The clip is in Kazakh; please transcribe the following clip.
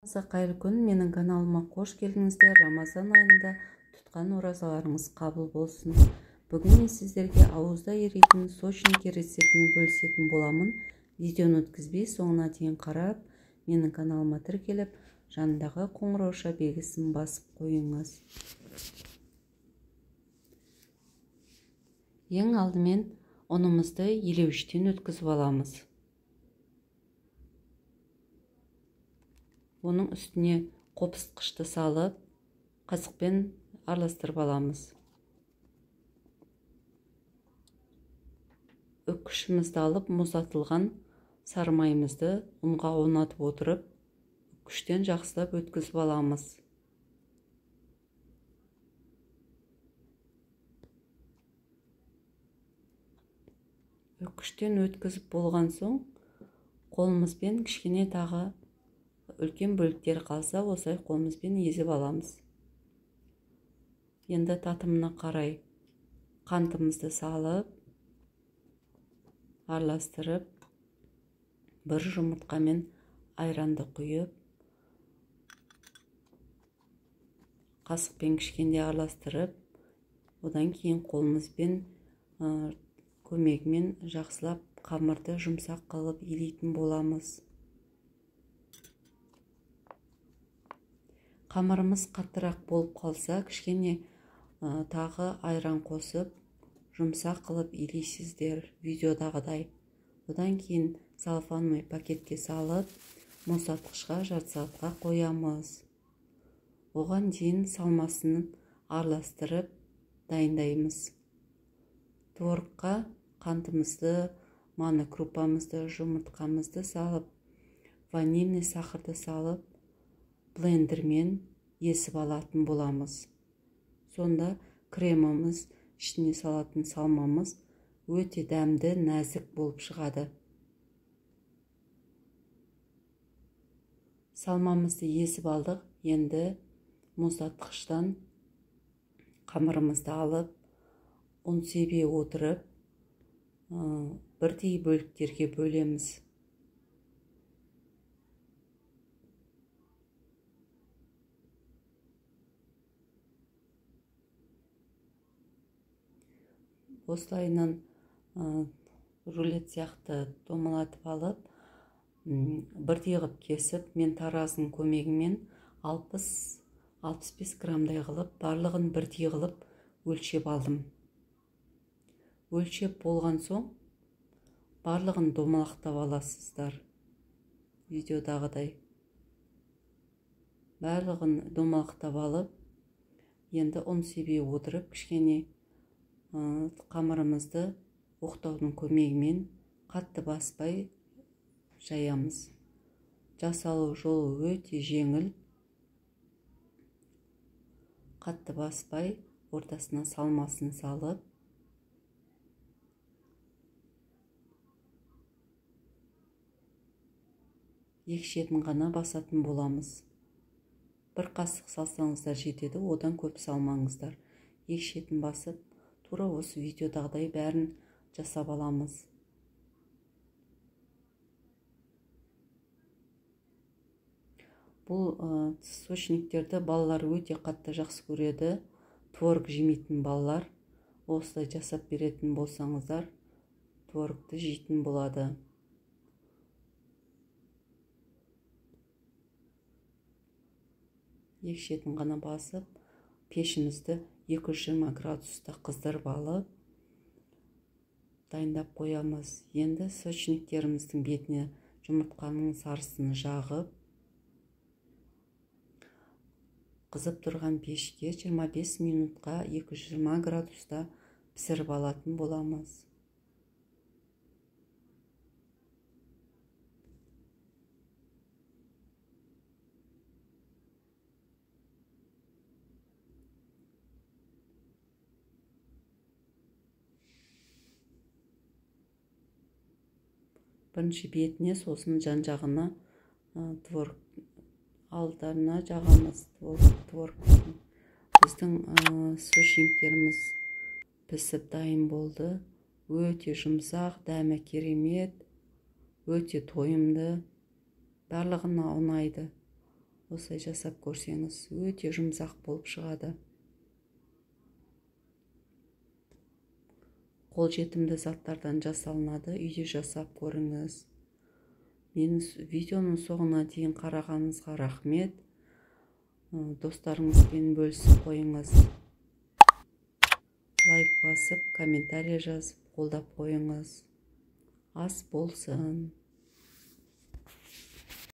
Қайырлы күн, менің каналыма қош келдіңіздер. Рамазан айында тұтқан оразаларыңыз қабыл болсын. Бүгін мен сіздерге ауызда еритін сочники рецептімен бөлісетін боламын. Видеоны өткізбей соңына дейін қарап, менің каналыма тіркеліп, жанындағы қоңырауша белгісін басып қойыңыз. Ең алдымен ұнымызды елеуіштен өткізіп аламыз. Оның үстіне қопсытқышты салып, қасықпен араластырып аламыз. Үккішімізді алып, мұздатылған сары майымызды ұнға орнатып отырып, үккіштен жақсылап өткізіп аламыз. Үккіштен өткізіп болған соң, қолымызбен кішкене тағы үлкен бөліктер қалса, осылай қолымызбен езіп аламыз. Енді татымына қарай қантымызды салып, араластырып, бір жұмыртқамен айранды құйып, қасықпен кішкенде араластырып, одан кейін қолымызбен көмегімен жақсылап қамырды жұмсақ қылып илейтін боламыз. Қамырымыз қаттырақ болып қалса, кішкене тағы айран қосып, жұмсақ қылып илейсіздер видеодағыдай. Одан кейін целлофановый пакетке салып, мұздатқышқа жарты сағатқа қоямыз. Оған дейін салмасын араластырып дайындаймыз. Творогқа қантымызды, маны крупамызды, жұмыртқамызды салып, ванильный сахарды салып, блендермен есіп алатын боламыз. Сонда креміміз, ішіне салатын салмамыз өте дәмді, нәзік болып шығады. Салмамызды есіп алдық. Енді мұздатқыштан қамырымызды алып, ұн себе отырып, бірдей бөліктерге бөлеміз. Осылайынан рулет сияқты домалатып алып, бірдей қылып кесіп, мен таразының көмегімен 60-65 грамдай қылып, барлығын бірдей қылып өлшеп алдым. Өлшеп болған соң, барлығын домалақтап аласыздар. Видеодағыдай. Барлығын домалақтап алып, енді ұн себе отырып, кішкене қамырымызды оқтаудың көмегімен қатты баспай жаямыз. Жасалу жолы өте жеңіл. Қатты баспай, ортасына салмасын салып, екі шетін ғана басатын боламыз. Бір қасық салсаңыздар жетеді, одан көп салмаңыздар. Екі шетін басып, тура осы видеодағыдай бәрін жасап аламыз. Бұл сочниктерді балалар өте қатты жақсы көреді. Творог жемейтін балалар осылай жасап беретін болсаңыздар, творогты жейтін болады. Екі шетін ғана басып, пешімізді 220 градуста қыздырып алып, дайындап қоямыз. Енді сочниктеріміздің бетіне жұмыртқаның сарысын жағып, қызып тұрған пешке 25 минутқа 220 градуста пісіріп алатын боламыз. Бірінші бетіне, сосын жан-жағына творог алдарына жағамыз. Біздің сочниктеріміз пісіп дайын болды. Өте жұмсақ, дәмі керемет, өте тойымды. барлығына ұнайды. осылай жасап көрсеңіз өте жұмсақ болып шығады. Қолжетімді заттардан жасалынады, үйде жасап көріңіз. Менің видеоның соңына дейін қарағаныңызға рахмет. Достарыңызбен бөлісіп қойыңыз. Лайк басып, комментарий жазып, қолдап қойыңыз. Ас болсын.